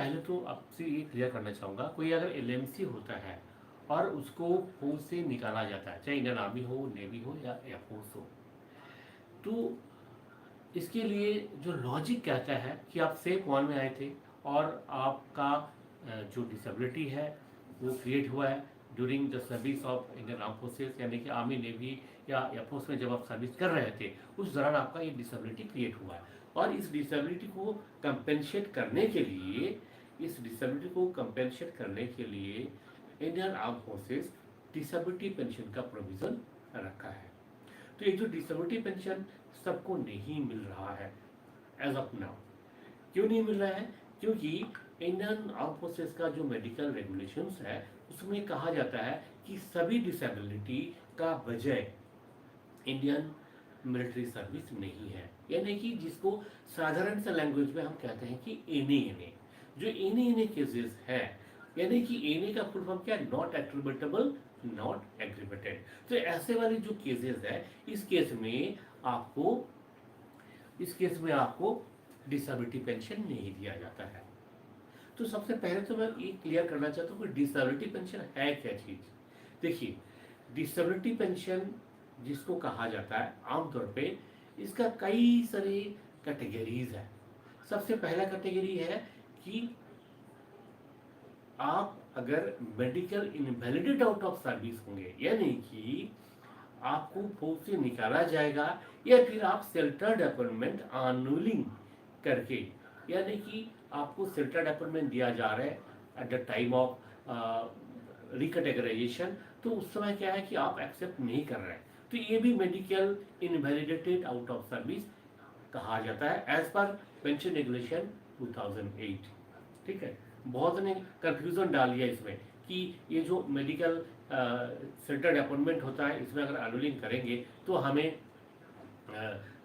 पहले तो आपसे ये क्लियर करना चाहूँगा, कोई अगर एलएमसी होता है और उसको फौज से निकाला जाता है, चाहे इंडियन आर्मी हो, नेवी हो या एयरफोर्स हो, तो इसके लिए जो लॉजिक कहता है कि आप सेफ वन में आए थे और आपका जो डिसेबिलिटी है वो क्रिएट हुआ है during the service of Indian arm forces, यानी कि आर्मी, नेवी या एयरफोर्स में जब आप सर्विस कर रहे थे उस दौरान आपका ये डिसेबिलिटी क्रिएट हुआ है। और इस डिसेबिलिटी को कंपेंसेट करने के लिए इस डिसेबिलिटी को कंपेंसेट करने के लिए Indian arm forces disability pension का प्रोविज़न रखा है। तो ये जो डिसेबिलिटी पेंशन सबको नहीं मिल रहा है एज ऑफ नाउ। क्यों नहीं मिल रहा है? क्योंकि इंडियन आर्म फोर्सेस का जो मेडिकल रेगुलेशंस है उसमें कहा जाता है कि सभी डिसेबिलिटी का वजह इंडियन मिलिट्री सर्विस नहीं है, यानी कि जिसको साधारण सा लैंग्वेज में हम कहते हैं कि एने। जो एने केसेस है, यानी कि एने का फुल फॉर्म क्या है? Not attributable, not aggravated. तो ऐसे वाले जो केसेस है इस केस में आपको डिसेबिलिटी पेंशन नहीं दिया जाता है। तो सबसे पहले तो मैं ये क्लियर करना चाहता हूँ कि डिसेबिलिटी पेंशन है क्या चीज़। देखिए, डिसेबिलिटी पेंशन जिसको कहा जाता है आमतौर पे इसका कई सारे कैटेगरीज है। सबसे पहला कैटेगरी है कि आप अगर medical invalidate out of service होंगे, यानी कि आपको फौज से निकाला जाएगा या फिर आप शेल्टर्ड अपॉइंटमेंट आनुलिंग करके, यानी कि आपको शेल्टर्ड अपॉइंटमेंट दिया जा रहा है eight the time of recategorisation, तो उस समय क्या है कि आप एक्सेप्ट नहीं कर रहे हैं, तो ये भी medical invalidated out of service कहा जाता है एज पर पेंशन रेगुलेशन 2008। ठीक है, बहुत ने कंफ्यूजन डाल दिया इसमें कि ये जो मेडिकल सेंटर्ड अपॉइंटमेंट होता है इसमें अगर एनुलिंग करेंगे तो हमें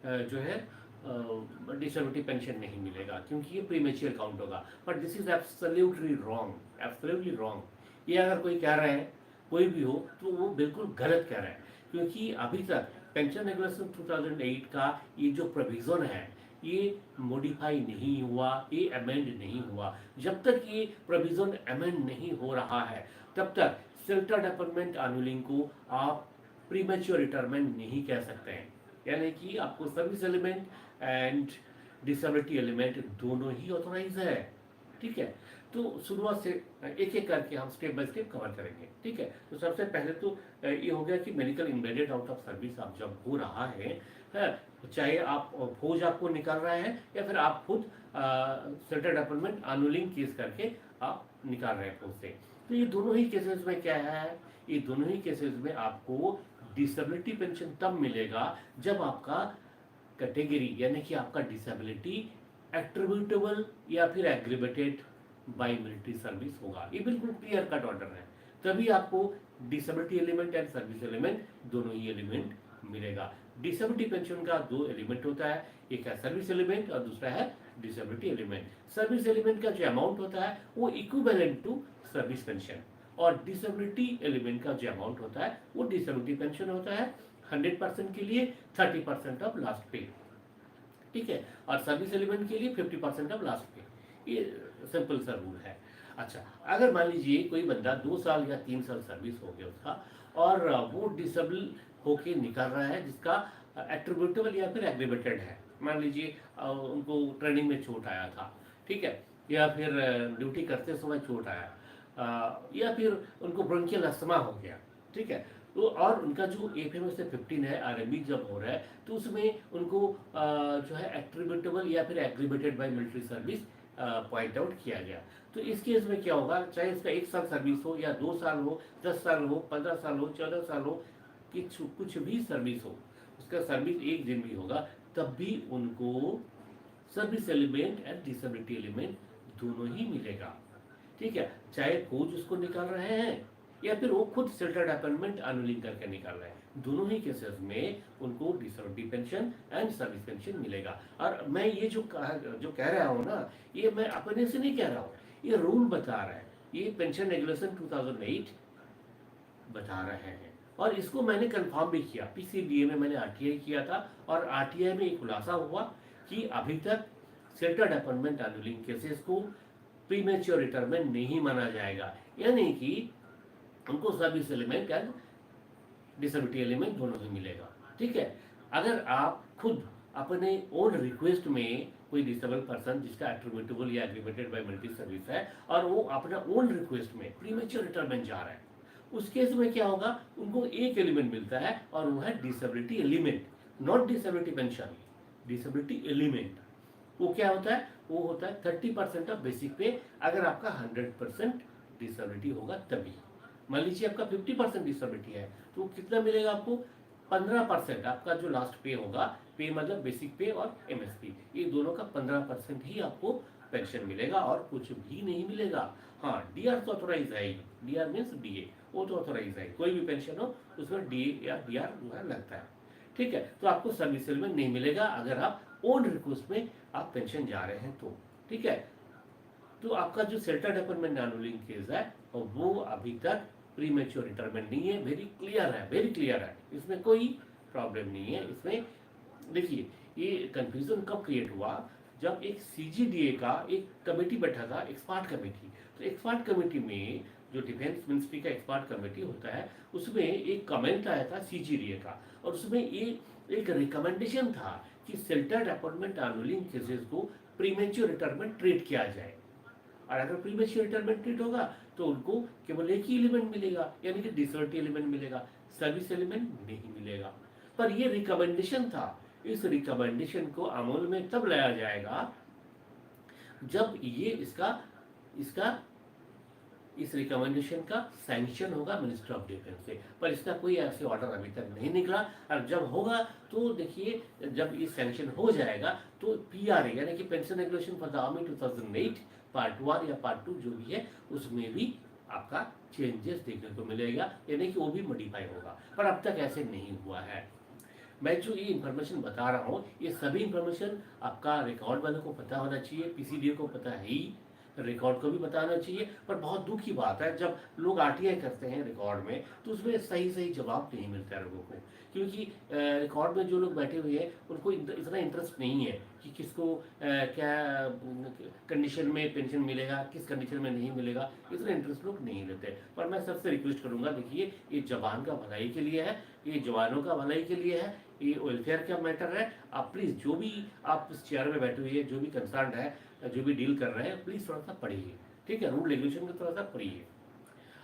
जो है डिसेबिलिटी पेंशन नहीं मिलेगा क्योंकि ये प्रीमेच्योर काउंट होगा। But this is absolutely wrong. ये अगर कोई कह रहे हैं, कोई भी हो, तो वो बिल्कुल गलत कह रहे हैं, क्योंकि अभी तक पेंशन रेगुलेशन 2008 का ये जो प्रोविजन है ये मॉडिफाई नहीं हुआ, ये अमेंड नहीं हुआ। जब तक ये प्रोविजन अमेंड नहीं हो रहा है तब तक शेल्टर्ड अपॉइंटमेंट एनुलिंग को आप प्रीमेच्योर रिटायरमेंट नहीं कह सकते हैं, यानी कि आपको service element and disability element दोनों ही ऑथोराइज है। ठीक है, तो शुरुआत से एक एक करके हम स्टेप बाय स्टेप कवर करेंगे। ठीक है, तो सबसे पहले तो ये हो गया कि medical invalid out of service आप जब हो रहा है, चाहे आप फौज आपको निकाल रहे हैं या फिर आप खुद शेल्टर्ड अपॉइंटमेंट एनुलिंग केस करके आप निकाल रहे हैं फौज से, तो ये दोनों ही केसेस में क्या है, ये दोनों ही केसेस में आपको डिसेबिलिटी पेंशन तब मिलेगा जब आपका कैटेगरी, यानी कि आपका डिसेबिलिटी एट्रीब्यूटेबल या फिर एग्रीवेटेड बाय मिलिट्री सर्विस होगा। ये बिल्कुल क्लियर कट ऑर्डर है, तभी आपको disability element and service element दोनों ही एलिमेंट मिलेगा। डिसेबिलिटी पेंशन का दो एलिमेंट होता है, एक है सर्विस एलिमेंट और दूसरा है डिसेबिलिटी एलिमेंट। सर्विस एलिमेंट का जो अमाउंट होता है वो इक्विवेलेंट टू सर्विस पेंशन, और डिसेबिलिटी एलिमेंट का जो अमाउंट होता है वो डिसेबिलिटी पेंशन होता है 100% के लिए 30% ऑफ लास्ट पे। ठीक है, और सर्विस एलिमेंट के लिए 50% ऑफ लास्ट पे। ये सिंपल सा रूल है। अच्छा, अगर मान लीजिए कोई बंदा 2 साल या 3 साल सर्विस हो गया उसका और वो डिसेबल होके निकल रहा है जिसका एट्रीब्यूटेबल या फिर एग्रीवेटेड है, मान लीजिए उनको ट्रेनिंग में चोट आया था, ठीक है, या फिर ड्यूटी करते समय चोट आया, या फिर उनको ब्रोंकियल अस्थमा हो गया, ठीक है, तो और उनका जो एफएम से 15 है आरएमबी जब हो रहा है तो उसमें उनको जो है एट्रीब्यूटेबल या फिर aggravated by military service point out किया गया। तो इस केस में क्या होगा, चाहे इसका 1 साल सर्विस हो या 2 साल हो, 10 साल हो, 15 साल हो, 14 साल हो, कि कुछ भी सर्विस हो, उसका सर्विस 1 दिन भी होगा, तब भी उनको service element and disability element दोनों ही मिलेगा। ठीक है, चाहे फौज उसको निकाल रहे हैं या फिर वो खुद शेल्टर्ड अपॉइंटमेंट एनुलिंग करके निकाल रहे हैं, दोनों ही केसेस में उनको disability pension and service pension मिलेगा। और मैं ये जो कह रहा हूँ ना, ये मैं अपने से नहीं कह रहा हूँ, ये रूल बता रहा है, ये पेंशन रेगुलेशन 2008 बता रहे हैं, और इसको मैंने कंफर्म भी किया। पीसीडीए में मैंने आरटीआई किया था और आरटीआई में एक खुलासा हुआ कि अभी तक शेल्टर्ड अपॉइंटमेंट एनुलिंग केसेस को प्रीमेच्योर रिटायरमेंट नहीं माना जाएगा, यानी कि उनको service element and disability element दोनों ही मिलेगा। ठीक है, अगर आप खुद अपने ओन रिक्वेस्ट में कोई डिसेबल पर्सन जिसका एट्रीब्यूटेबल या एग्रीमेंटेड बाय मिलिट्री सर्विस है और वो अपना ओन रिक्वेस्ट में प्रीमेच्योर रिटायरमेंट जा रहा है, उस केस में क्या होगा, उनको एक एलिमेंट मिलता है और वो है disability element, not disability pension, disability element. वो क्या होता है, वो होता है 30% ऑफ बेसिक पे, अगर आपका 100% डिसेबिलिटी होगा तभी। मान लीजिए आपका 50% डिसेबिलिटी है तो कितना मिलेगा आपको, 15% आपका जो लास्ट पे होगा, पे मतलब बेसिक पे और एमएसपी, ये दोनों का 15% ही आपको पेंशन मिलेगा और कुछ भी नहीं मिलेगा। हाँ, डीआर तो ऑथोराइज है, डीआर मीन्स डीए, वो तो ऑथोराइज है, कोई भी पेंशन हो उसमें डीए या डीआर जो है लगता है। ठीक है, तो आपको सर्विस एलिमेंट नहीं मिलेगा अगर आप ओन रिक्वेस्ट में आप पेंशन जा रहे हैं तो। ठीक है, तो आपका जो सेल्टर अपॉइंटमेंट एनुअलिंग केस है वो अभी तक प्रीमेच्योर रिटायरमेंट नहीं है, वेरी क्लियर है, वेरी क्लियर है, इसमें कोई प्रॉब्लम नहीं है। इसमें देखिए, ये कंफ्यूजन कब क्रिएट हुआ, जब एक सीजीडीए का एक कमेटी बैठा था, एक्सपर्ट कमेटी। तो एक्सपर्ट कमेटी में जो डिफेंस मिनिस्ट्री का एक्सपर्ट कमेटी होता है, उसमें एक कमेंट आया था सीजीडीए का, और उसमें एक रिकमेंडेशन था कि सेल्टर अपॉइंटमेंट एनुअलिंग केसेस को प्रीमेच्योर रिटायरमेंट ट्रीट किया जाए। और अगर प्रीमेच्योर रिटायरमेंट ट्रीट होगा तो उनको केवल एक ही एलिमेंट मिलेगा, यानी कि डिसर्टी एलिमेंट मिलेगा, सर्विस एलिमेंट नहीं मिलेगा। पर ये रिकमेंडेशन था, इस रिकमेंडेशन को अमल में तब लाया जाएगा जब ये इसका इसका इस रिकमेंडेशन का सैंक्शन होगा मिनिस्टर ऑफ डिफेंस से, पर इसका कोई ऐसे ऑर्डर अभी तक नहीं निकला। और जब होगा तो देखिए, जब ये सैंक्शन हो जाएगा तो पीआरए यानी कि pension regulation for the army 2008 part 1 या पार्ट 2 जो भी है, उसमें भी आपका चेंजेस देखने को मिलेगा, यानी कि वो भी मॉडिफाई होगा, पर अब तक ऐसे नहीं हुआ है। मैं जो ये इन्फॉर्मेशन बता रहा हूँ, ये सभी इन्फॉर्मेशन आपका रिकॉर्ड वालों को पता होना चाहिए, पीसीडीए को पता है ही, रिकॉर्ड को भी बताना चाहिए। पर बहुत दुख की बात है, जब लोग आरटीआई करते हैं रिकॉर्ड में तो उसमें सही सही जवाब नहीं मिलता है लोगों को, क्योंकि रिकॉर्ड में जो लोग बैठे हुए हैं उनको इतना इंटरेस्ट नहीं है कि किसको क्या कंडीशन में पेंशन मिलेगा, किस कंडीशन में नहीं मिलेगा, इतना इंटरेस्ट लोग नहीं लेते। पर मैं सबसे रिक्वेस्ट करूंगा, देखिए ये जवान का भलाई के लिए है, ये जवानों का भलाई के लिए है, ये वेलफेयर का मैटर है। आप प्लीज़, जो भी आप इस चेयर में बैठे हुए हैं, जो भी कंसर्न है, जो भी डील कर रहे हैं, प्लीज़ थोड़ा सा पढ़िए। ठीक है, रूल रेगुलेशन को थोड़ा सा पढ़िए।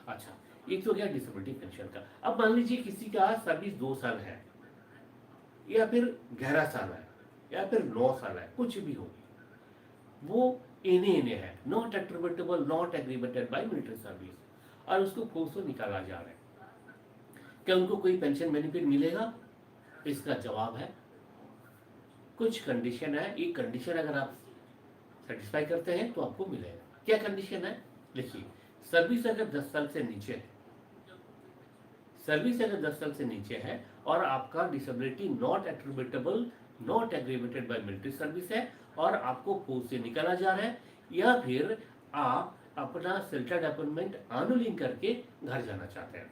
अच्छा, एक तो गया डिसेबिलिटी पेंशन का। अब मान लीजिए किसी का सर्विस 2 साल है या फिर 11 साल है या फिर 9 साल है, कुछ भी हो, वो एने है, not attributable, not aggravated by military service, और उसको फोर्स से निकाला जा रहा है, क्या उनको कोई पेंशन बेनिफिट मिलेगा? इसका जवाब है कुछ कंडीशन है। एक कंडीशन अगर आप सेटिस्फाई करते हैं तो आपको मिलेगा। क्या कंडीशन है, देखिए, सर्विस अगर 10 साल से नीचे है, सर्विस अगर 10 साल से नीचे है और आपका disability not attributable, not aggravated by military service है और आपको पोस्ट से निकाला जा रहा है, या फिर आप अपना सेल्टर अपॉइंटमेंट एनुअलिंग करके घर जाना चाहते हैं।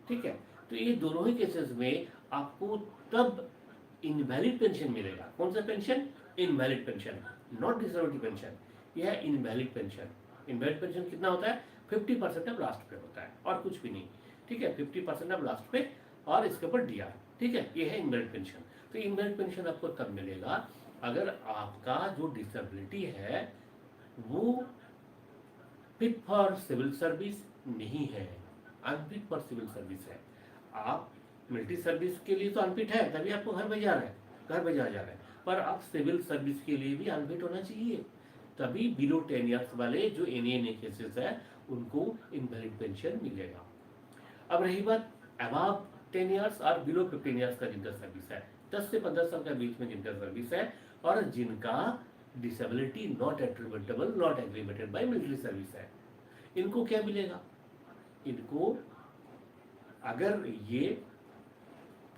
ठीक है, तो ये दोनों ही केसेस में आपको तब इनवैलिड पेंशन मिलेगा। कौन सा pension? Invalid pension, not disability pension, यह है इनवैलिड पेंशन। इनवैलिड पेंशन कितना होता है? 50% ऑफ लास्ट पे होता है और कुछ भी नहीं। ठीक है, 50% ऑफ लास्ट पे और इसके ऊपर डीआर। ठीक है, ये है इनवैलिड पेंशन। तो इनवैलिड पेंशन आपको तब मिलेगा अगर आपका जो डिसेबिलिटी है वो फिट फॉर सिविल सर्विस नहीं है, अनफिट फॉर सिविल सर्विस है। आप मिलिट्री सर्विस के लिए तो अनफिट है, तभी आपको घर भेजा रहा है, घर भेजा जा रहा है, पर आप सिविल सर्विस के लिए भी अनफिट होना चाहिए, तभी बिलो 10 ईयर्स वाले जो एनए केसेस है उनको इनवैलिड पेंशन मिलेगा। अब रही बात अबाव 10 ईयर्स और बिलो 15 ईयर्स का जिनका सर्विस है, 10 से 15 साल के बीच में जिनका सर्विस है और जिनका disability not attributable, not aggravated by military service है, इनको क्या मिलेगा? इनको अगर ये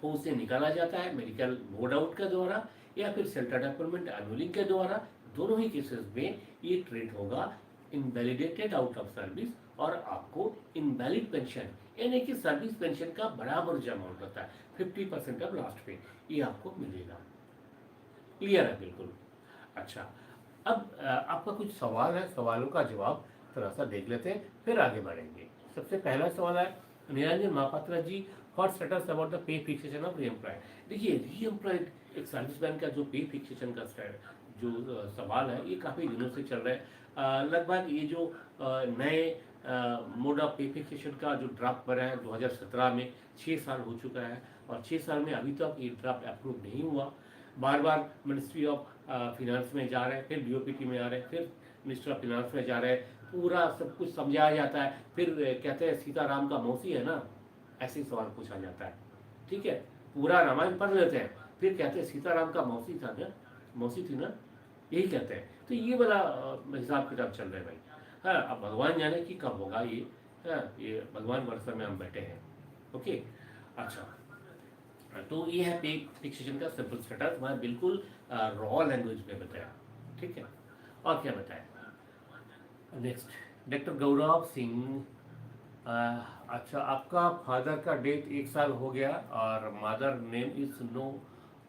फोर्स से निकाला जाता है मेडिकल बोर्ड आउट के द्वारा या फिर सेल्टर अपॉइंटमेंट एनुअलिंग के द्वारा, दोनों ही केसेस में ये ट्रीट होगा इनवैलिडेटेड आउट ऑफ सर्विस और आपको इनवैलिड पेंशन यानी कि सर्विस पेंशन का बराबर जो अमाउंट होता है 50% ऑफ लास्ट पे, ये आपको मिलेगा। क्लियर है बिल्कुल? अच्छा, अब आपका कुछ सवाल है, सवालों का जवाब थोड़ा सा देख लेते हैं, फिर आगे बढ़ेंगे। सबसे पहला सवाल है Niranjan Mahapatra ji, for status about the pay fixation of re employ. देखिए री एम्प्लॉयड एक सर्विसमैन का जो पे फिक्सेशन का जो सवाल है ये काफ़ी दिनों से चल रहा है। लगभग ये जो नए मोड ऑफ पे फिक्सेशन का जो ड्राफ्ट बना है 2017 में, 6 साल हो चुका है और 6 साल में अभी तक ये ड्राफ्ट अप्रूव नहीं हुआ। बार बार मिनिस्ट्री ऑफ फिनांस में जा रहे हैं, फिर डीओपीटी में आ रहे हैं, फिर मिनिस्टर ऑफ फिनांस में जा रहे हैं, पूरा सब कुछ समझाया जाता है, फिर कहते हैं सीताराम का मौसी है ना, ऐसे ही सवाल पूछा जाता है। ठीक है, पूरा रामायण पढ़ लेते हैं, फिर कहते हैं सीताराम का मौसी था ना, मौसी थी ना, यही कहते हैं। तो ये वाला हिसाब किताब चल रहा है भाई। हाँ, अब भगवान जाने कि कब होगा ये। हाँ, ये भगवान वर्षा में हम बैठे हैं। ओके, अच्छा, तो ये है पे फिक्सेशन का सिंपल स्टेटस, मैं बिल्कुल रॉ लैंग्वेज में बताया। ठीक है, और क्या बताया नेक्स्ट। डॉक्टर गौरव सिंह, अच्छा, आपका फादर का डेथ 1 साल हो गया और mother name is no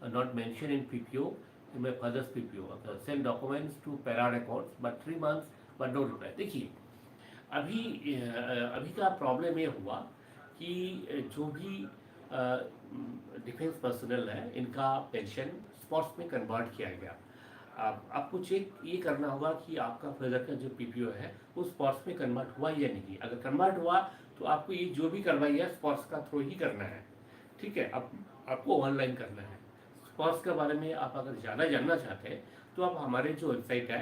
not mention in PPO, in my father's PPO, send documents to para records but 3 months but no reply. देखिए अभी का प्रॉब्लम ये हुआ कि जो भी डिफेंस पर्सनल है इनका पेंशन स्पॉट्स में कन्वर्ट किया गया। आपको चेक ये करना होगा कि आपका फादर का जो पीपीओ है वो स्पॉट्स में कन्वर्ट हुआ या नहीं। अगर कन्वर्ट हुआ तो आपको ये जो भी करवाई है स्पॉट्स का थ्रू ही करना है। ठीक है, अब आपको ऑनलाइन करना है। स्पॉट्स के बारे में आप अगर ज़्यादा जानना चाहते हैं तो आप हमारे जो वेबसाइट है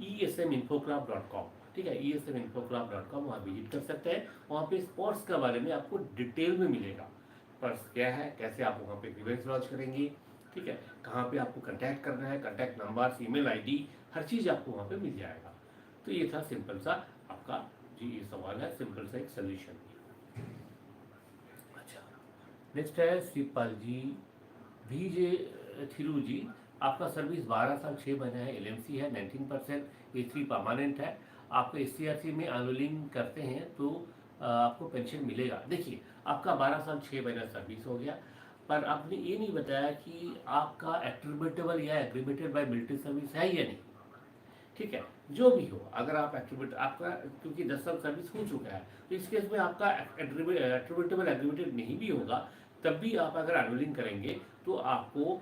esminfoclub.com, ठीक है, esminfoclub.com, वहाँ विजिट कर सकते हैं। वहाँ पे स्पॉट्स के बारे में आपको डिटेल में मिलेगा, पर क्या है, कैसे आप वहाँ पे ग्रीवेंस लॉन्च करेंगे, ठीक है, कहाँ पे आपको कांटेक्ट करना है, कांटेक्ट नंबर, ईमेल आईडी, हर चीज़ आपको वहाँ पे मिल जाएगा। तो ये था सिंपल सा आपका जी ये सवाल है, सिंपल सा एक सोल्यूशन। अच्छा, नेक्स्ट है शिवपाल जी, भीजे थिरू जी, आपका सर्विस 12 साल 6 महीने है, एलएमसी है, 19% A3 परमानेंट है, आपको एससीआरसी में एनरोलिंग करते हैं तो आपको पेंशन मिलेगा। देखिए आपका 12 साल 6 महीना सर्विस हो गया, पर आपने ये नहीं बताया कि आपका एट्रीब्यूटेबल या एग्रीमेटेड बाय मिलिट्री सर्विस है या नहीं। ठीक है, जो भी हो, अगर आप एट्रीब्यूट आपका क्योंकि 10 साल सर्विस हो चुका है तो इस केस में आपका एट्रीब्यूटेबल एग्रीमेटेड नहीं भी होगा, तब भी आप अगर एनरोलिंग करेंगे तो आपको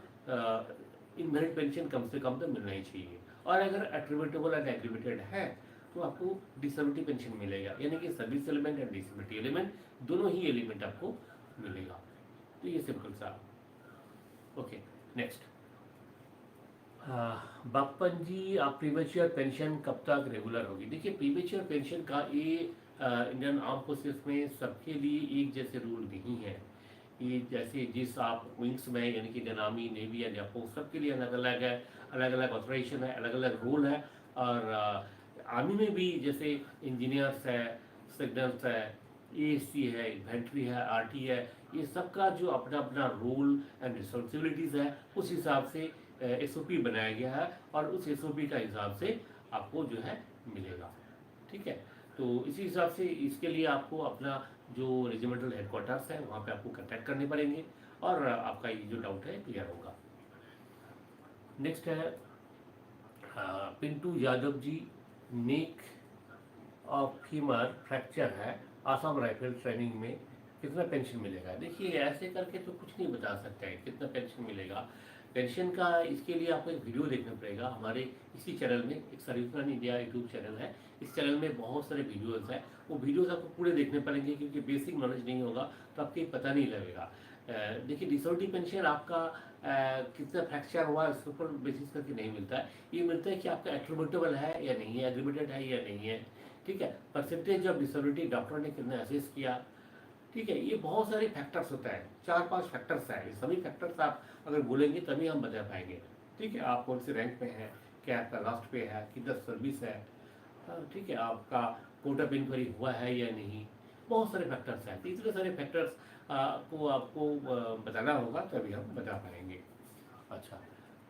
इनमेरिट पेंशन कम से कम तो मिलना ही चाहिए। और अगर एट्रीब्यूटेबल एंड एग्रीमेटेड है तो आपको डिसेबिलिटी पेंशन मिलेगा, यानी कि service element and disability element दोनों ही एलिमेंट आपको मिलेगा। तो ये सिंपल सा। ओके, नेक्स्ट, बापन जी, आप प्रीमेच्योर पेंशन कब तक रेगुलर होगी? देखिए प्रीमेच्योर पेंशन का ये इंडियन आर्म फोर्सेस में सबके लिए एक जैसे रूल नहीं है। ये जैसे जिस आप विंग्स में यानी कि Indian army, navy and air force सबके लिए अलग अलग है, अलग अलग ऑथराइजेशन है, अलग अलग रूल है। और आर्मी में भी जैसे इंजीनियर्स है, सिग्नल्स है, एएससी है, इन्वेंट्री है, आरटी है, ये सबका जो अपना अपना रूल एंड रिस्पॉन्सिबिलिटीज़ है उस हिसाब से एसओपी बनाया गया है और उस एसओपी का हिसाब से आपको जो है मिलेगा। ठीक है, तो इसी हिसाब से इसके लिए आपको अपना जो रेजिमेंटल हेडक्वार्टर्स है वहाँ पे आपको कांटेक्ट करने पड़ेंगे और आपका ये जो डाउट है क्लियर होगा। नेक्स्ट है Pintu Yadav ji, neck of femur fracture है, आसाम राइफल ट्रेनिंग में कितना पेंशन मिलेगा? देखिए ऐसे करके तो कुछ नहीं बता सकते हैं कितना पेंशन मिलेगा। पेंशन का इसके लिए आपको एक वीडियो देखना पड़ेगा हमारे इसी चैनल में, एक सर्विसमैन इंडिया यूट्यूब चैनल है, इस चैनल में बहुत सारे वीडियोस हैं, वो वीडियोस आपको पूरे देखने पड़ेंगे क्योंकि बेसिक नॉलेज नहीं होगा तो आपको पता नहीं लगेगा। देखिए डिसेबिलिटी पेंशन आपका कितना फ्रैक्चर हुआ है उसके ऊपर बेसिस करके नहीं मिलता है, ये मिलता है कि आपका एट्रीब्यूटेबल है या नहीं है, एग्रीमेटेड है या नहीं है। ठीक है, परसेंटेज ऑफ डिसेबिलिटी डॉक्टर ने कितना असेस किया। ठीक है, ये बहुत सारे फैक्टर्स होता है, 4-5 फैक्टर्स है, ये सभी फैक्टर्स आप अगर बोलेंगे तभी हम बता पाएंगे। ठीक है, आप कौन से रैंक में है, क्या आपका लास्ट पे है, कितना सर्विस है, ठीक है, आपका कोर्ट ऑफ इंक्वायरी हुआ है या नहीं, बहुत सारे फैक्टर्स हैं। तो इतने सारे फैक्टर्स को आपको बताना होगा तभी हम बता पाएंगे। अच्छा,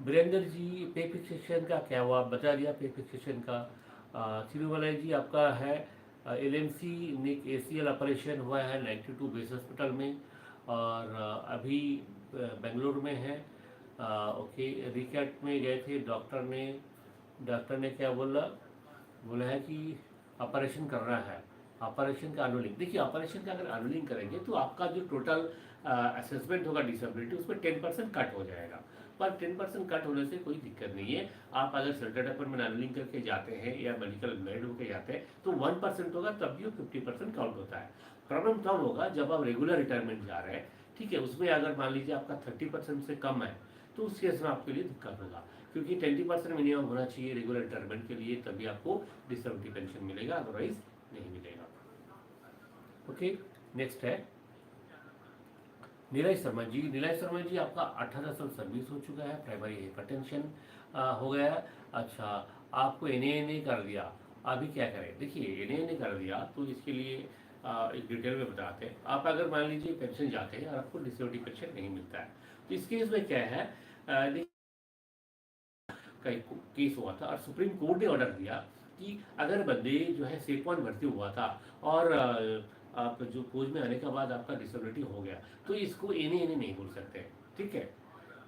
वीरेंद्र जी, पे फिक्सेशन का क्या हुआ? बता दिया पे फिक्सेशन का। तिरुमलाई जी, आपका है एलएमसी निक एसीएल ऑपरेशन हुआ है 92 बेस हॉस्पिटल में और अभी बेंगलुरु में है। ओके, रिकैट में गए थे, डॉक्टर ने डॉक्टर ने क्या बोला, बोला है कि ऑपरेशन करना है, ऑपरेशन का अनुलिंग। देखिए ऑपरेशन का अगर अनुलिंग करेंगे तो आपका जो टोटल असेसमेंट होगा डिसेबिलिटी उसमें 10% कट हो जाएगा। पर 10% कट होने से कोई दिक्कत नहीं है। आप अगर सर्टेड अपॉइंटमेंट अनुलिंग करके जाते हैं या मेडिकल मेड होकर जाते हैं तो 1% होगा, तब भी वो 50% काउंट होता है। प्रॉब्लम तब होगा जब आप रेगुलर रिटायरमेंट जा रहे हैं, ठीक है, उसमें अगर मान लीजिए आपका 30% से कम है तो उस केस में आपके लिए दिक्कत होगा, क्योंकि 20% मिनिमम होना चाहिए रेगुलर रिटायरमेंट के लिए, तभी आपको डिसेबिलिटी पेंशन मिलेगा, अदरवाइज नहीं मिलेगा। ओके, नेक्स्ट है नीरज शर्मा जी। नीरज शर्मा जी आपका 18 साल सर्विस हो चुका है, प्राइमरी हाइपरटेंशन हो गया है। अच्छा, आपको एनए कर दिया, अभी क्या करें? देखिए एनए कर दिया तो इसके लिए एक डिटेल में बताते हैं। आप अगर मान लीजिए पेंशन जाते हैं और आपको डिसेबिलिटी पेंशन नहीं मिलता है, तो इस केस में क्या है, देखिए का एक केस हुआ था और सुप्रीम कोर्ट ने ऑर्डर दिया कि अगर बंदे जो है सेफ पॉइंट भर्ती हुआ था और आप जो फौज में आने के बाद आपका डिसेबिलिटी हो गया, तो इसको एने नहीं बोल सकते, ठीक है,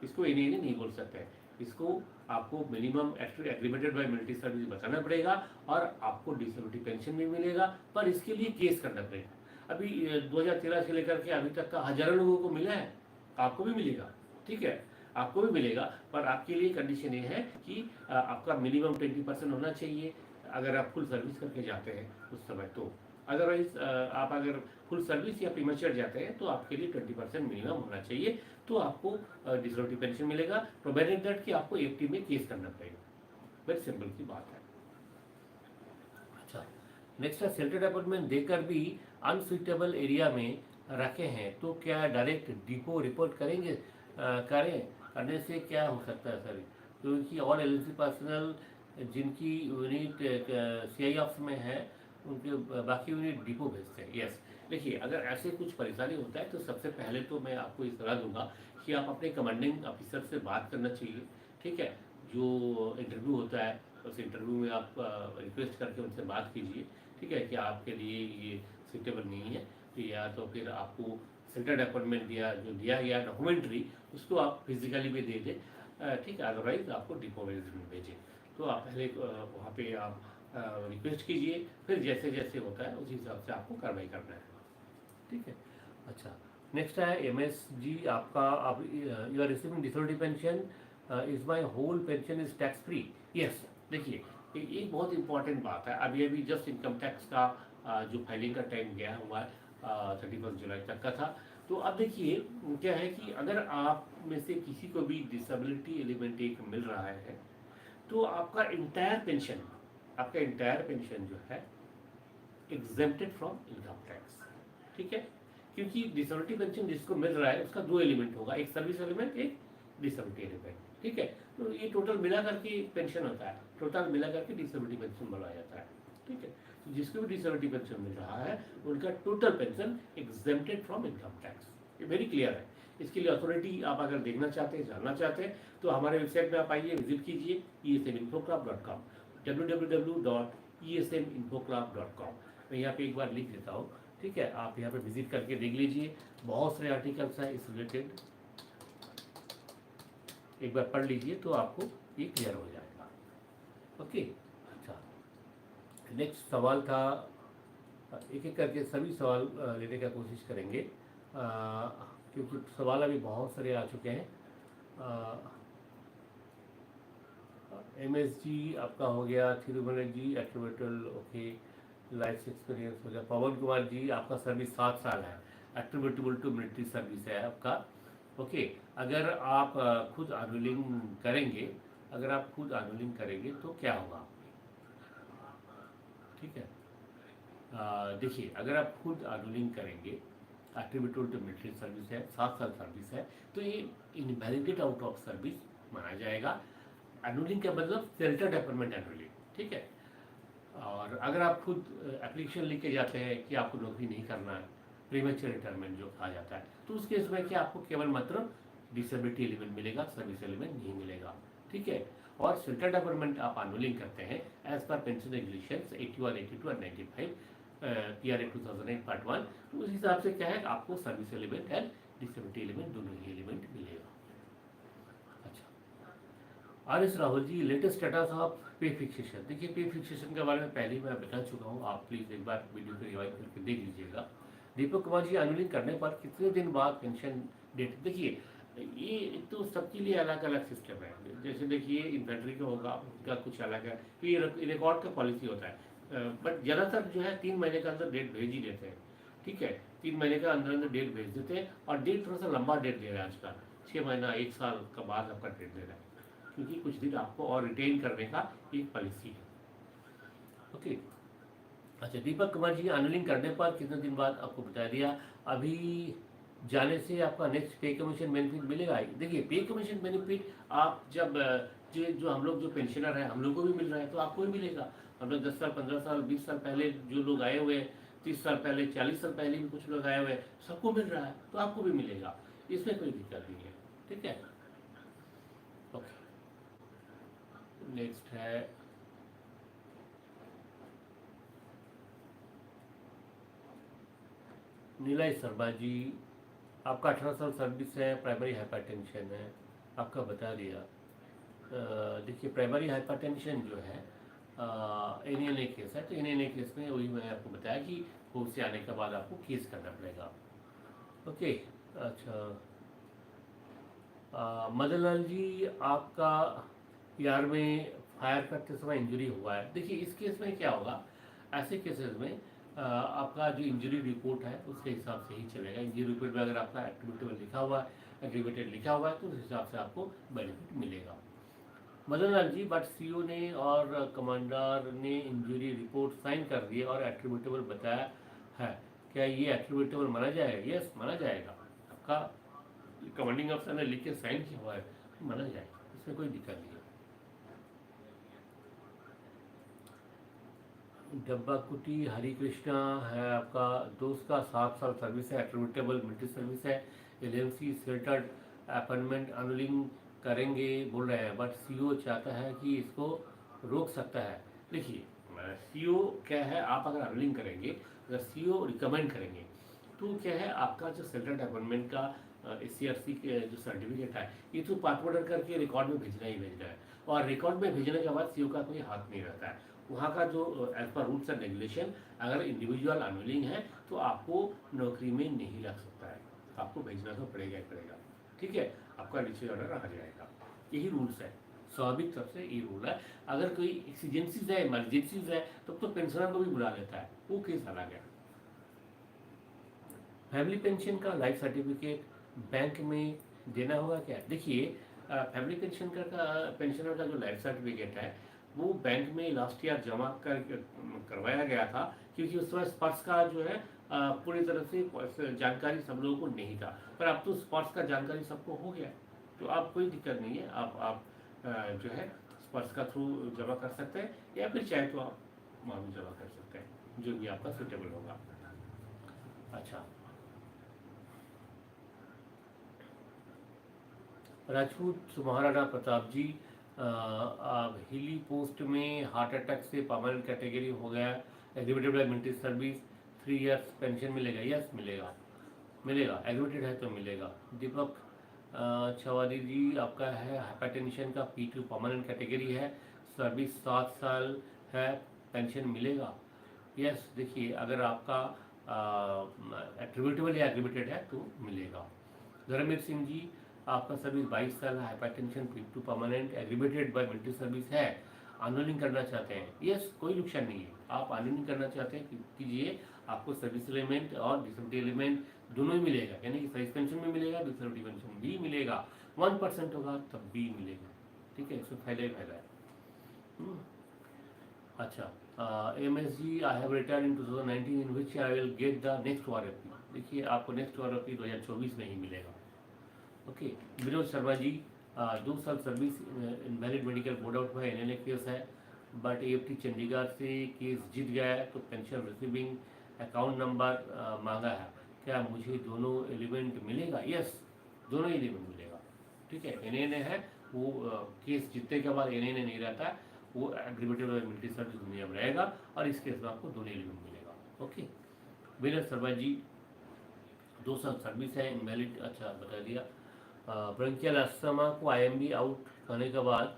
इसको एने नहीं बोल सकते। इसको आपको मिनिमम एग्रीमेंटेड बाय मिलिट्री सर्विस बताना पड़ेगा और आपको डिसेबिलिटी पेंशन भी मिलेगा, पर इसके लिए केस करना पड़ेगा। अभी 2013 से लेकर के अभी तक का हजारों लोगों को मिला है, आपको भी मिलेगा, ठीक है, आपको भी मिलेगा। पर आपके लिए कंडीशन ये है कि आपका मिनिमम 20% होना चाहिए अगर आप फुल सर्विस करके जाते हैं उस समय तो। अदरवाइज आप अगर फुल सर्विस या प्रीमेच्योर जाते हैं तो आपके लिए 20% मिनिमम होना चाहिए, तो आपको डिसेबिलिटी पेंशन मिलेगा, प्रोवाइडेड दैट कि आपको एफटी में केस करना पड़ेगा। वेरी सिंपल सी बात है। अच्छा, नेक्स्ट है सेल्टेड अपॉइंटमेंट देकर भी अनसुइटेबल एरिया में रखे हैं तो क्या डायरेक्ट डिपो रिपोर्ट करेंगे? करें, करने से क्या हो सकता है सर? क्योंकि ऑल एलएलसी पर्सनल जिनकी यूनिट सीआई ऑफ्स में है उनके बाकी यूनिट डिपो भेजते हैं। यस, देखिए अगर ऐसे कुछ परेशानी होता है तो सबसे पहले तो मैं आपको इस सलाह दूंगा कि आप अपने कमांडिंग ऑफिसर से बात करना चाहिए, ठीक है। जो इंटरव्यू होता है उस इंटरव्यू में आप रिक्वेस्ट करके उनसे बात कीजिए, ठीक है, कि आपके लिए ये सूटेबल नहीं है, तो या तो फिर आपको सेंटर्ड अपॉइंटमेंट दिया जो दिया गया डॉक्यूमेंट्री उसको आप फिजिकली भी दे दें, ठीक है, अदरवाइज आपको डिपो में भेजें। तो आप पहले वहाँ पे आप रिक्वेस्ट कीजिए, फिर जैसे जैसे होता है उसी हिसाब से आपको कार्रवाई करना है, ठीक है। अच्छा, नेक्स्ट है एमएस जी आपका, आप you are receiving disability pension, is my whole pension is tax free? Yes, देखिए एक बहुत इंपॉर्टेंट बात है, अभी अभी जस्ट इनकम टैक्स का जो फाइलिंग का टाइम गया हुआ है 31 जुलाई तक का था। तो अब देखिए क्या है कि अगर आप में से किसी को भी डिसेबिलिटी एलिमेंट एक मिल रहा है तो आपका इंटायर पेंशन जो है एग्जेम्प्टेड फ्रॉम इनकम टैक्स, ठीक है। क्योंकि डिसेबिलिटी पेंशन जिसको मिल रहा है उसका दो एलिमेंट होगा, एक सर्विस एलिमेंट, एक डिसेबिलिटी एलिमेंट, ठीक है। तो ये टोटल मिला करके पेंशन होता है, टोटल मिला करके डिसेबिलिटी पेंशन बोला जाता है, ठीक है। तो जिसको भी डिसेबिलिटी पेंशन मिल रहा है उनका total pension exempted from income tax, ये वेरी क्लियर है। इसके लिए अथॉरिटी आप अगर देखना चाहते हैं, जानना चाहते हैं, तो हमारे वेबसाइट में आप आइए, विजिट कीजिए esaminfoclub.com, www.esaminfoclub.com। मैं यहाँ पे एक बार लिख देता हूँ, ठीक है, आप यहाँ पे विजिट करके देख लीजिए, बहुत सारे आर्टिकल्स हैं इस रिलेटेड, एक बार पढ़ लीजिए तो आपको ये क्लियर हो जाएगा। ओके, अच्छा, नेक्स्ट सवाल था, एक एक करके सभी सवाल लेने का कोशिश करेंगे, क्योंकि सवाल अभी बहुत सारे आ चुके हैं। एमएस जी आपका हो गया, थिरुमल जी एक्टिवेटल, ओके, लाइफ एक्सपीरियंस हो गया। पवन कुमार जी आपका सर्विस 7 साल है, एट्रीब्यूटेबल टू मिलिट्री सर्विस है आपका, ओके। अगर आप खुद एनुअलिंग करेंगे, अगर आप खुद एनुअलिंग करेंगे तो क्या होगा, ठीक है। देखिए अगर आप खुद एनुअलिंग करेंगे, एट्रीब्यूटेबल टू मिलिट्री सर्विस है, 7 साल सर्विस है, तो ये इनवैलिडेट आउट ऑफ सर्विस माना जाएगा। एनुअलिंग का मतलब सेल्टेड अपॉइंटमेंट एनुअलिंग, ठीक है। और अगर आप खुद एप्लीकेशन लिख के जाते हैं कि आपको नौकरी नहीं करना है, प्रीमेच्योर रिटायरमेंट जो कहा जाता है, तो उस केस में क्या आपको केवल मात्र डिसेबिलिटी एलिमेंट मिलेगा, सर्विस एलिमेंट नहीं मिलेगा, ठीक है। और सेल्टेड अपॉइंटमेंट आप एनुअलिंग करते हैं एज पर पेंशन रेगुलेशंस 81, 82 और 95 PRA 2008 पार्ट 1, तो उस हिसाब से क्या है आपको service element and disability element दोनों ही एलिमेंट मिलेगा। अच्छा, R S Rahul ji, latest status of pay fixation. देखिए पे फिक्सेशन के बारे में पहले ही मैं बता चुका हूँ, आप प्लीज़ एक बार वीडियो को रिवाइज करके देख लीजिएगा। दीपक कुमार जी, अनुलिंग करने पर कितने दिन बाद पेंशन डेट? देखिए ये तो सबके लिए अलग अलग सिस्टम है। जैसे देखिए इन्फेंट्री का होगा, उसका कुछ अलग है, तो ये रिकॉर्ड का पॉलिसी होता है। बट ज़्यादातर जो है 3 महीने के अंदर डेट भेज ही देते हैं। ठीक है, 3 महीने के अंदर अंदर डेट भेज देते हैं, और डेट थोड़ा सा लंबा डेट दे रहा है आजकल, 6 महीना 1 साल का बाद आपका डेट दे रहा है, क्योंकि कुछ दिन आपको और रिटेन करने का एक पॉलिसी है। ओके। अच्छा दीपक कुमार जी, अनलिंक करने पर कितने दिन बाद? आपको बता दिया। अभी जाने से आपका नेक्स्ट पे कमीशन बेनिफिट मिलेगा। देखिए पे कमीशन बेनिफिट आप जब जो हम लोग जो पेंशनर हैं, हम लोग को भी मिल रहा है, तो आपको भी मिलेगा। हम लोग 10 साल 15 साल 20 साल पहले जो लोग आए हुए हैं, 30 साल पहले 40 साल पहले भी कुछ लोग आए हुए हैं, सबको मिल रहा है, तो आपको भी मिलेगा, इसमें कोई दिक्कत नहीं है। ठीक है। ओके, नेक्स्ट है नीलय शर्मा जी। आपका 18 साल सर्विस है, प्राइमरी हाइपरटेंशन है, आपका बता दिया। देखिए प्राइमरी हाइपरटेंशन जो है एन एन ए केस है, तो एन एन ए केस में वही मैंने आपको बताया कि कोर्ट से आने के बाद आपको केस करना पड़ेगा। ओके। अच्छा मदनलाल जी, आपका यार में फायर करते समय इंजरी हुआ है। देखिए इस केस में क्या होगा, ऐसे केसेस में आपका जो इंजरी रिपोर्ट है उसके हिसाब से ही चलेगा। इंजरी रिपोर्ट में अगर आपका एट्रीब्यूटेबल लिखा हुआ है, एग्रीवेटेड लिखा हुआ है, तो उस हिसाब से आपको बेनिफिट मिलेगा। मदनलाल जी, बट सीओ ने और कमांडर ने इंजरी रिपोर्ट साइन कर दी और एट्रीब्यूटेबल बताया है, क्या ये एट्रीब्यूटेबल माना जाएगा? यस, माना जाएगा। आपका कमांडिंग अफसर ने लिख के साइन किया हुआ है, माना जाएगा, इसमें कोई दिक्कत नहीं है। डब्बा कुटी हरी कृष्णा है, आपका दोस्त का 7 साल सर्विस है, एट्रीब्यूटेबल मिलिट्री सर्विस है, एलएमसी सेल्टर्ड अपॉइंटमेंट अनुलिंग करेंगे बोल रहे हैं, बट सीओ चाहता है कि इसको रोक सकता है। देखिए सीओ क्या है, आप अगर अनुलिंग करेंगे, अगर सीओ रिकमेंड करेंगे, तो क्या है आपका जो सेल्टर्ड अपॉइंटमेंट का एससीआरसी के जो सर्टिफिकेट है, ये तो पासवर्ड करके रिकॉर्ड में भेजना ही भेजना है, और रिकॉर्ड में भेजने के बाद सीओ का कोई हाथ नहीं रहता है। वहाँ का जो as per rules and regulation, अगर इंडिविजुअल अनविलिंग है तो आपको नौकरी में नहीं रख सकता है, आपको भेजना तो पड़ेगा ही पड़ेगा। ठीक है, आपका डिस्चार्ज ऑर्डर आ जाएगा, यही रूल्स है, स्वाभाविक तरफ से ये रूल है। अगर कोई एक्सीजेंसीज है, इमरजेंसीज है, तब तो पेंशनर को भी बुला लेता है, वो केस अलग है। फैमिली पेंशन का लाइफ सर्टिफिकेट बैंक में देना होगा क्या? देखिए फैमिली पेंशन का पेंशनर का जो लाइफ सर्टिफिकेट है, वो बैंक में लास्ट ईयर जमा करवाया गया था, क्योंकि उस समय स्पर्श का जो है पूरी तरह से जानकारी सब लोगों को नहीं था, पर अब तो स्पर्श का जानकारी सबको हो गया, तो आप कोई दिक्कत नहीं है, आप जो है स्पर्श का थ्रू जमा कर सकते हैं, या फिर चाहे तो आप वहाँ भी जमा कर सकते हैं, जो भी आपका सुटेबल होगा। अच्छा राजपूत महाराणा प्रताप जी, अब हिली पोस्ट में हार्ट अटैक से परमानेंट कैटेगरी हो गया, aggravated by military service, 3 years pension मिलेगा? यस मिलेगा, मिलेगा, एग्रीवेटेड है तो मिलेगा। दीपक चौधरी जी, आपका है हाइपरटेंशन का P2 परमानेंट कैटेगरी है, सर्विस 7 साल है, पेंशन मिलेगा? यस। देखिए अगर आपका एट्रीब्यूटेबल या एग्रीवेटेड है तो मिलेगा। धर्मवीर सिंह जी, आपका सर्विस 22 साल है, hypertension P2 permanent, aggravated by military service है, आंदोलन करना चाहते हैं? यस, कोई नुकसान नहीं है, आप आंदोलन करना चाहते हैं कीजिए, आपको सर्विस एलिमेंट और डिसेबिलिटी एलिमेंट दोनों ही मिलेगा, यानी कि सर्विस पेंशन भी मिलेगा, डिसेबिलिटी पेंशन भी मिलेगा, 1% होगा तब भी मिलेगा। ठीक है, इसमें फायदा ही फायदा है। हम्म। अच्छा MSG, I have retired in 2019, in which I will get the next RFP। देखिए आपको नेक्स्ट RFP 2024 में ही मिलेगा। ओके। विनोद शर्मा जी, 2 साल service, invalid medical board out हुआ है, NNA केस है, बट AFT चंडीगढ़ से केस जीत गया है, तो पेंशन रिसीविंग अकाउंट नंबर मांगा है, क्या मुझे दोनों एलिमेंट मिलेगा? यस, दोनों एलिमेंट मिलेगा। ठीक है, NNA है वो केस जीतने के बाद NNA नहीं रहता है, वो एग्रीवेटेड मिलिट्री सर्विस दुनिया में रहेगा, और इस केस में आपको दोनों एलिमेंट मिलेगा। ओके। विनोद शर्मा जी, 2 साल सर्विस है, इनवैलिड, अच्छा बता दिया। ब्रंकियल अस्थमा को IMB आउट करने के बाद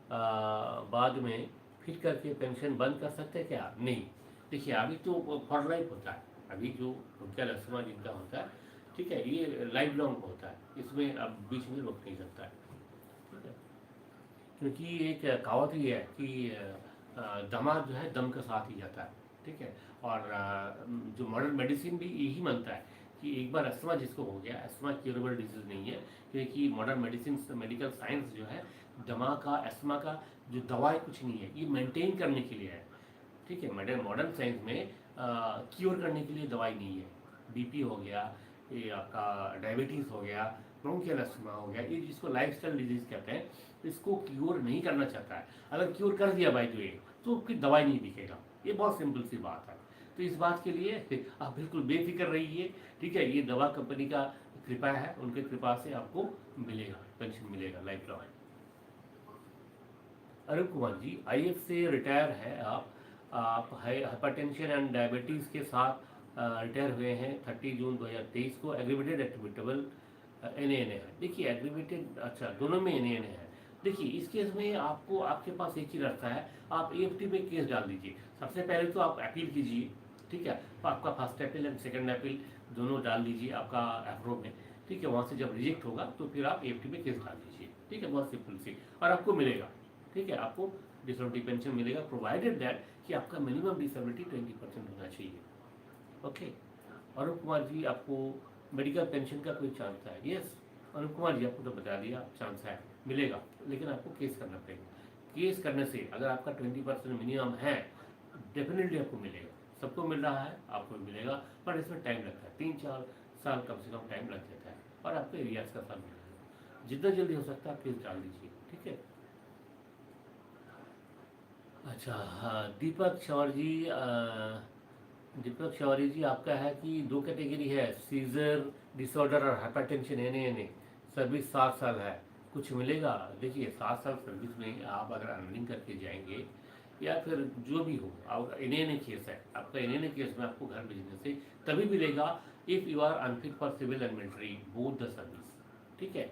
बाद में फिर करके पेंशन बंद कर सकते हैं क्या? नहीं। देखिए अभी तो फॉर लाइफ होता है, अभी जो ब्रोंकियल अस्थमा जिनका होता है, ठीक है, ये लाइफ लॉन्ग होता है, इसमें अब बीच में रोक नहीं सकता है, ठीक है। क्योंकि एक कहावत ही है कि दमा जो है दम के साथ ही जाता है, ठीक है। और जो मॉडर्न मेडिसिन भी यही मानता है कि एक बार अस्थमा जिसको हो गया, अस्थमा क्यूरेबल डिजीज नहीं है, क्योंकि मॉडर्न मेडिसिन मेडिकल साइंस जो है दमा का अस्थमा का जो दवाई कुछ नहीं है, ये मेंटेन करने के लिए है, ठीक है। मॉडर्न मॉडर्न साइंस में क्योर करने के लिए दवाई नहीं है। बीपी हो गया, ये आपका डायबिटीज़ हो गया, ब्रोंकियल अस्थमा हो गया, ये जिसको लाइफस्टाइल डिजीज कहते हैं, इसको क्योर नहीं करना चाहता है। अगर क्योर कर दिया बाय द वे तो फिर दवाई नहीं दिखेगा, ये बहुत सिंपल सी बात है। तो इस बात के लिए आप बिल्कुल बेफिक्र रहिए, ठीक है। ये दवा कंपनी का कृपा है, उनके कृपा से आपको मिलेगा, पेंशन मिलेगा life long. Arun Kumar ji IAF से रिटायर है आप हाइपरटेंशन एंड डायबिटीज़ के साथ रिटायर हुए हैं 30 जून 2023 को। एग्रीवेटेड एट्रीब्यूटेबल एनएएन है। देखिए एग्रीवेटेड, अच्छा दोनों में एनएएन है। देखिए इस केस में आपको, आपके पास एक ही रास्ता है, आप एएफटी में केस डाल दीजिए। सबसे पहले तो आप अपील कीजिए, ठीक है। तो आपका first appeal and second appeal दोनों डाल दीजिए आपका एफ्रो में, ठीक है। वहाँ से जब रिजेक्ट होगा तो फिर आप एएफटी में केस डाल दीजिए, ठीक है। बहुत सिंपल सी, और आपको मिलेगा, ठीक है। आपको डिसेबिलिटी पेंशन मिलेगा, प्रोवाइडेड दैट कि आपका मिनिमम डिसेबिलिटी 20% होना चाहिए, ओके। अरुण कुमार जी आपको मेडिकल पेंशन का कोई चांस है? यस अरुण कुमार जी, आपको तो बता दिया चांस है, मिलेगा, लेकिन आपको केस करना पड़ेगा। केस करने से अगर आपका 20% मिनिमम है, डेफिनेटली आपको मिलेगा। सबको मिल रहा है, आपको मिलेगा, पर इसमें टाइम लगता है, 3-4 साल कम से कम टाइम लग जाता है, और आपको एरियाज का साल मिलेगा। जितना जल्दी हो सकता है केस डाल दीजिए, ठीक है। अच्छा हाँ, दीपक शौरी जी आपका है कि दो कैटेगरी है, सीजर डिसऑर्डर और हाइपरटेंशन, एन सर्विस 7 साल है, कुछ मिलेगा? देखिए 7 साल सर्विस में आप अगर अर्निंग करके जाएंगे या फिर जो भी हो, आप एन केस है आपका, एन केस में आपको घर भेजने से तभी मिलेगा if you are unfit for civil and military both the service, ठीक है।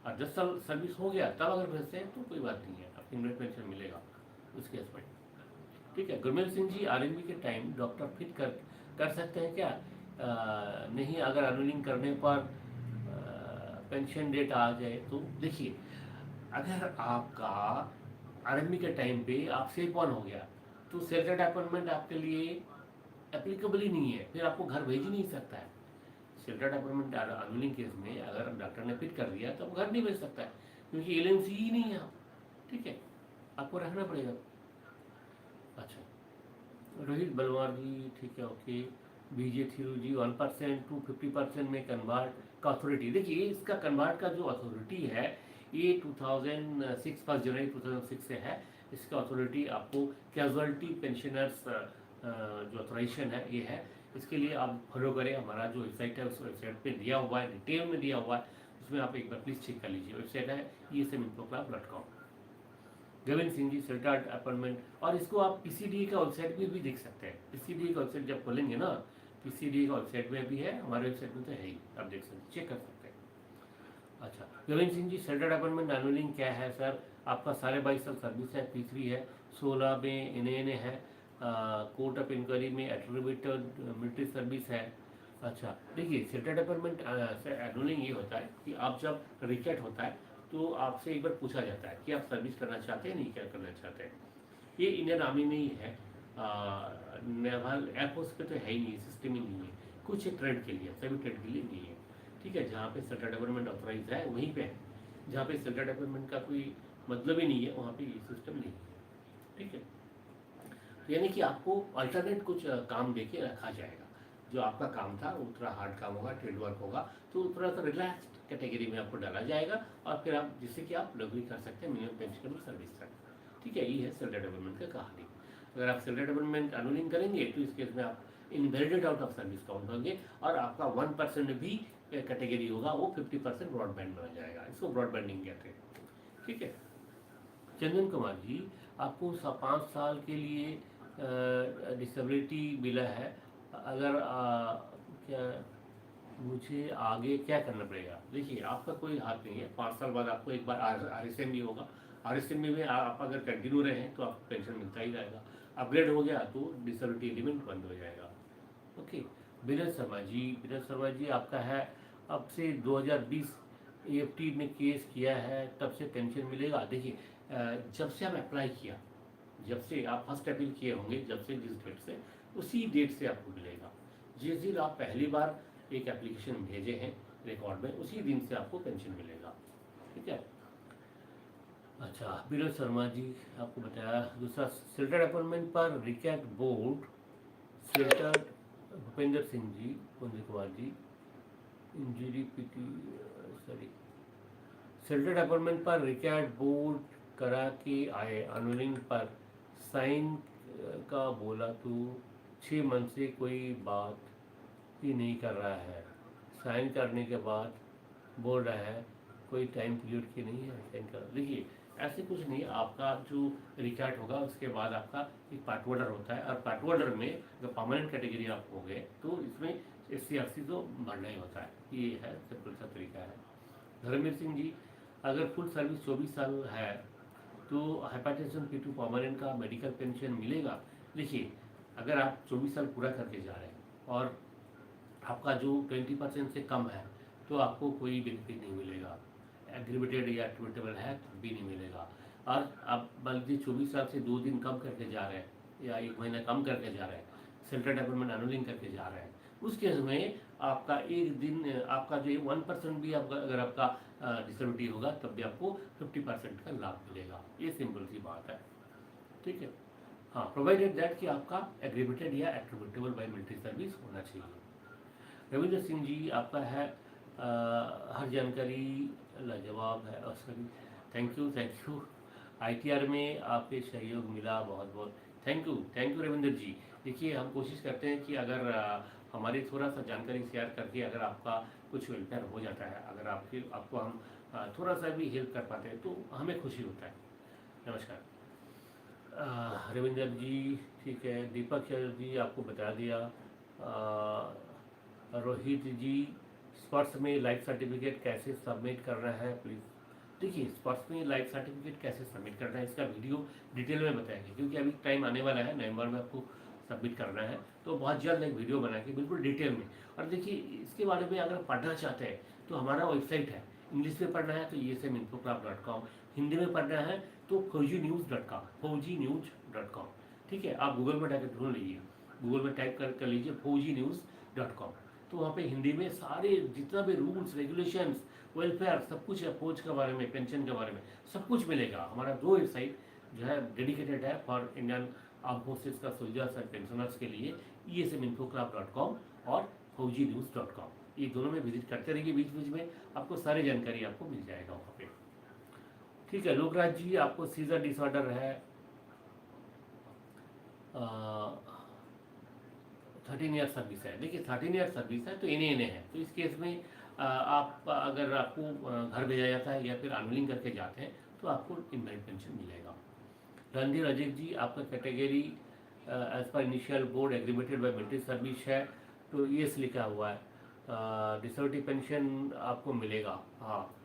और 10 साल सर्विस हो गया तब अगर भेजते हैं तो कोई बात नहीं है, आपको इमीडिएट पेंशन मिलेगा उस केस में, ठीक है। गुरमेल सिंह जी आरएमबी के टाइम डॉक्टर फिट कर सकते हैं क्या? नहीं, अगर अनविलिंग करने पर पेंशन डेट आ जाए तो देखिए, अगर आपका आरएमबी के टाइम पे आप सेफ ऑन हो गया तो सेलेक्टेड अपॉइंटमेंट आपके लिए एप्लीकेबल ही नहीं है, फिर आपको घर भेज ही नहीं सकता है। सेलेक्टेड अपॉइंटमेंट अनविलिंग केस में अगर डॉक्टर ने फिट कर दिया तो वो घर नहीं भेज सकता है, क्योंकि एलएमसी ही नहीं है आप, ठीक है, आपको रखना पड़ेगा। अच्छा, रोहित बलवार जी, ठीक है, okay. BJ Thiru ji 1% to 50% में कन्वर्ट का अथॉरिटी, देखिए इसका कन्वर्ट का जो अथॉरिटी है ये 2006 1 जनवरी 2006 से है। इसका अथॉरिटी आपको कैजुअलिटी पेंशनर्स जो अथोराइजेशन है ये है, इसके लिए आप फॉलो करें, हमारा जो वेबसाइट है उस वेबसाइट पे दिया हुआ है, डिटेल में दिया हुआ है, उसमें आप एक बार प्लीज़ चेक कर लीजिए। वेबसाइट है esminfoclub.com। गोविंद सिंह जी सेल्टार्ट अपॉइंटमेंट, और इसको आप पीसीडीए का वेबसाइट में भी देख सकते हैं। पीसीडीए का वेबसाइट जब खोलेंगे ना, पीसीडीए का वेबसाइट में भी है, हमारे वेबसाइट में तो है ही, आप देख सकते हैं, चेक कर सकते हैं। अच्छा, गोविंद सिंह जी सेल्टार्ट अपॉइंटमेंट एनुअलिंग क्या है सर? आपका 22.5 साल सर्विस है, तीसरी है, 16 में एनएएनए है, कोर्ट ऑफ इंक्वायरी में एट्रीब्यूटेड मिलिट्री सर्विस है। अच्छा, देखिए सेल्टार्ट अपॉइंटमेंट एनुअलिंग ये होता है कि आप जब रिचेट होता है तो आपसे एक बार पूछा जाता है कि आप सर्विस करना चाहते हैं, नहीं क्या करना चाहते हैं। ये इंडियन आर्मी में ही है, नेवल एयरफोर्स पे तो है ही नहीं, सिस्टम ही नहीं है, कुछ ट्रेड के लिए, सभी ट्रेड के लिए नहीं है, ठीक है। जहाँ पे सेल्टर डेवलपमेंट ऑथराइज है वहीं पे है, जहाँ पे सेल्टर डेवलपमेंट का कोई मतलब ही नहीं है वहाँ पे ये सिस्टम नहीं है, ठीक है। तो यानी कि आपको अल्टरनेट कुछ काम दे के रखा जाएगा, जो आपका काम था वो थोड़ा हार्ड काम होगा, ट्रेड वर्क होगा, तो थोड़ा सा रिलैक्स कैटेगरी में आपको डाला जाएगा, और फिर आप जिससे कि आप नौकरी कर सकते हैं मिनिमम पेंशन सर्विस तक, ठीक है। ये है सेल्टर डेवलपमेंट का कहानी। अगर आप सेल्टर डेवलपमेंट अनूलिंग करेंगे तो इस केस में आप invalidate out of service count होंगे, और आपका 1% भी कैटेगरी होगा वो 50% ब्रॉडबैंड में आ जाएगा, इसको ब्रॉडबैंडिंग कहते हैं, ठीक है। चंदन कुमार जी आपको 5 साल के लिए डिसेबिलिटी मिला है, अगर क्या मुझे आगे क्या करना पड़ेगा? देखिए आपका कोई हाथ नहीं है, 5 साल बाद आपको एक बार RSM भी होगा, RSM में आप अगर कंटिन्यू रहे तो आपको पेंशन मिलता ही जाएगा, अपग्रेड हो गया तो डिसेबिलिटी एलिमेंट बंद हो जाएगा। ओके, विनय शर्मा जी आपका है अब से 2020 AFT ने केस किया है, तब से पेंशन मिलेगा। देखिए जब से हम अप्लाई किया, जब से आप फर्स्ट अपील किए होंगे, जब से जिस डेट से, उसी डेट से आपको मिलेगा। जिस दिन आप पहली बार एक एप्लीकेशन भेजे हैं रिकॉर्ड में, उसी दिन से आपको पेंशन मिलेगा। ठीक है। अच्छा, विनोद शर्मा जी आपको बताया। दूसरा, सिल्टेड अपॉइंटमेंट पर रिकैट बोर्ड, सिल्टेड भूपेंद्र सिंह जी, कुंज Kumar ji, injury PT, sorry, सिल्टेड appointment पर रिकैट बोर्ड करा के आए, अनुलिंग पर साइन का बोला तो 6 मंथ से कोई बात ही नहीं कर रहा है। साइन करने के बाद बोल रहा है कोई टाइम पीरियड की नहीं है साइन कर। देखिए ऐसे कुछ नहीं, आपका जो रिकैट होगा उसके बाद आपका एक पार्ट ऑर्डर होता है, और पार्ट ऑर्डर में अगर परमानेंट कैटेगरी आप हो गए तो इसमें SC/RC तो भरना ही होता है। ये है सिंपल सा तरीका है। धर्मवीर सिंह जी, अगर फुल सर्विस 24 साल है तो हाइपरटेंशन P2 परमानेंट का मेडिकल पेंशन मिलेगा। देखिए अगर आप 24 साल पूरा करके जा रहे हैं और आपका जो 20% से कम है तो आपको कोई बेनिफिट नहीं मिलेगा। एग्रीवेटेड या एट्रीब्यूटेबल है तो भी नहीं मिलेगा। और आप बल्कि 24 साल से 2 दिन कम करके जा रहे हैं या 1 महीना कम करके जा रहे हैं, सेंट्रल अपॉइंटमेंट अनुलिंग करके जा रहे हैं, उस केस में आपका एक दिन आपका जो 1% भी आपका अगर आपका डिसेबिलिटी होगा तब भी आपको 50% का लाभ मिलेगा। ये सिंपल सी बात है। ठीक है। हाँ, प्रोवाइडेड दैट कि आपका एग्रीवेटेड या एट्रीब्यूटेबल बाय मिलिट्री सर्विस होना चाहिए। रविंद्र सिंह जी आपका है हर जानकारी लाजवाब है। और सभी थैंक यू ITR में आपके सहयोग मिला, बहुत बहुत थैंक यू रविंद्र जी। देखिए हम कोशिश करते हैं कि अगर हमारी थोड़ा सा जानकारी शेयर करके अगर आपका कुछ वेलफेयर हो जाता है, अगर आपको हम थोड़ा सा भी हेल्प कर पाते हैं तो हमें खुशी होता है। नमस्कार रविंद्र जी। ठीक है, दीपक जी आपको बता दिया। रोहित जी, स्पर्श में लाइफ सर्टिफिकेट कैसे सबमिट करना है प्लीज़। देखिए स्पर्श में लाइफ सर्टिफिकेट कैसे सबमिट करना है इसका वीडियो डिटेल में बताएंगे, क्योंकि अभी टाइम आने वाला है, नवंबर में आपको सबमिट करना है, तो बहुत जल्द एक वीडियो बना के बिल्कुल डिटेल में। और देखिए इसके बारे में अगर पढ़ना चाहते हैं तो हमारा वेबसाइट है, इंग्लिश में पढ़ना है तो ESMinfoclub.com, हिंदी में पढ़ना है तो faujinews.com। ठीक है, आप गूगल में जाकर ढूंढ लीजिए, गूगल में टाइप कर लीजिए faujinews.com, तो वहाँ पे हिंदी में सारे जितना भी रूल्स रेगुलेशंस वेलफेयर सब कुछ है, फौज के बारे में, पेंशन के बारे में सब कुछ मिलेगा। हमारा 2 वेबसाइट जो है डेडिकेटेड है फॉर इंडियन आर्म फोर्सेज का सोल्जर्स एंड पेंशनर्स के लिए, ESMinfoclub.com और faujinews.com, ये दोनों में विजिट करते रहिए, बीच बीच में आपको सारी जानकारी आपको मिल जाएगा वहाँ पे। ठीक है, लोकराज जी आपको सीजर डिसऑर्डर है, 13 ईयर सर्विस है। देखिए 13 ईयर सर्विस है तो इन्हें है, तो इस केस में आप अगर आपको घर भेजा जाता है या फिर अनुलिंग करके जाते हैं तो आपको इनवैलिड पेंशन मिलेगा। रणधीर अजीत जी आपका category as per initial board aggravated by military service है, तो ये लिखा हुआ है, डिसेबिलिटी पेंशन आपको मिलेगा। हाँ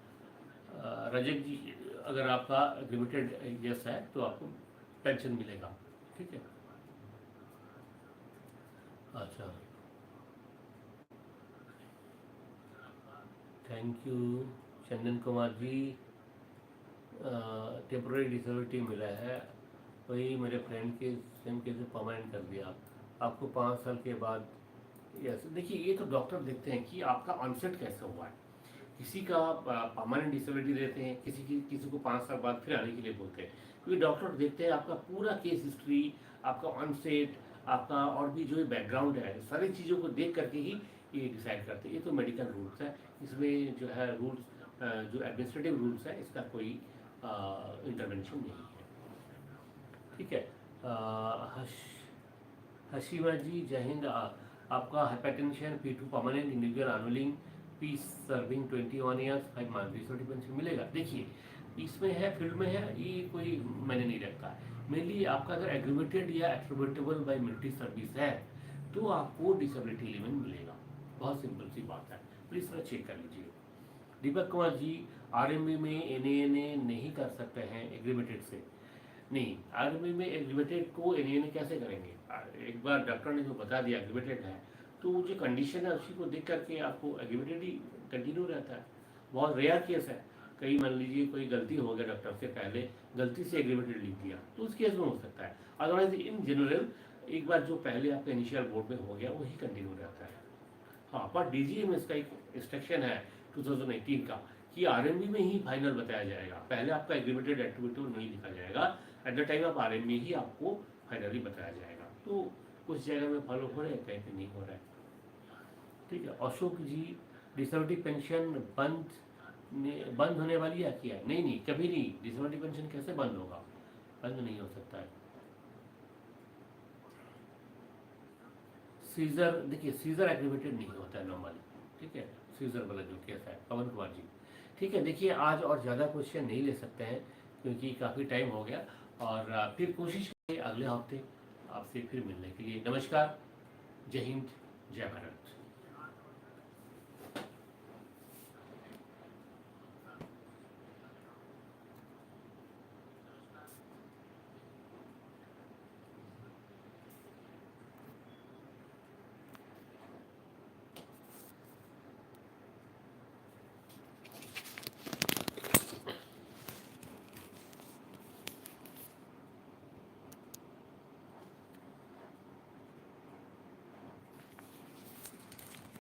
रजत जी, अगर आपका एग्रीमेंटेड यस है तो आपको पेंशन मिलेगा। ठीक है। अच्छा, thank you Chandan Kumar ji. Temporary disability मिला है, वही मेरे फ्रेंड के सेम केस में परमानेंट कर दिया, आपको 5 साल के बाद। यस, देखिए ये तो डॉक्टर देखते हैं कि आपका ऑनसेट कैसे हुआ है, किसी का परमानेंट डिसेबिलिटी देते हैं, किसी को 5 साल बाद फिर आने के लिए बोलते हैं, क्योंकि डॉक्टर देखते हैं आपका पूरा केस हिस्ट्री, आपका ऑनसेट, आपका और भी जो बैकग्राउंड है, सारी चीज़ों को देख करके ही ये डिसाइड करते हैं। ये तो मेडिकल रूल्स है, इसमें जो है रूल्स जो एडमिनिस्ट्रेटिव रूल्स है इसका कोई इंटरवेंशन नहीं है। ठीक है। हशीमा जी जय हिंद। आपका हाइपरटेंशन P2 परमानेंट इंडिविजुअल अनुलिंग peace serving 21 years 5 month disability pension मिलेगा। देखिए इसमें है, फील्ड में है, ये कोई मैंने नहीं रखा है। मेनली आपका अगर एग्रीवेटेड या एट्रीब्यूटेबल बाय मिलिट्री सर्विस है तो आपको डिसेबिलिटी एलिमेंट मिलेगा। बहुत सिंपल सी बात है, प्लीज़ थोड़ा चेक कर लीजिए। दीपक कुमार जी आरएमबी में एनएएनए नहीं कर सकते हैं एग्रीमेटेड से, नहीं आरएमबी में एग्रीमेटेड को एनएएनए कैसे करेंगे? एक बार डॉक्टर ने जो बता दिया एग्रीमेटेड है, तो वो जो कंडीशन है उसी को देख करके आपको एग्रीमेटेड ही कंटिन्यू रहता है। बहुत रेयर केस है, कहीं मान लीजिए कोई गलती हो गया डॉक्टर से, पहले गलती से एग्रीमेटेड लिख दिया, तो उस केस में हो सकता है। अदरवाइज इन जनरल एक बार जो पहले आपका इनिशियल बोर्ड में हो गया वही कंटिन्यू रहता है। हाँ, पर डीजीएमएस का एक इंस्ट्रक्शन है 2018 का कि आरएमबी में ही फाइनल बताया जाएगा, पहले आपका एग्रीमेटेड एक्टिविटी नहीं लिखा जाएगा, at the time of RMB ही आपको फाइनली बताया जाएगा। तो कुछ जगह में फॉलो हो रहे हैं, कहीं पे नहीं हो रहा है। ठीक है, अशोक जी, डिसेबिलिटी पेंशन बंद होने वाली है क्या? नहीं नहीं, कभी नहीं, डिसेबिलिटी पेंशन कैसे बंद होगा, बंद नहीं हो सकता है। सीजर, देखिए सीजर एग्रीवेटेड नहीं होता है नॉर्मली, ठीक है, सीजर वाला जो केस है। पवन कुमार जी, ठीक है, देखिए आज और ज़्यादा क्वेश्चन नहीं ले सकते हैं क्योंकि काफ़ी टाइम हो गया, और फिर कोशिश करें अगले हफ्ते आपसे फिर मिलने के लिए। नमस्कार, जय हिंद, जय भारत।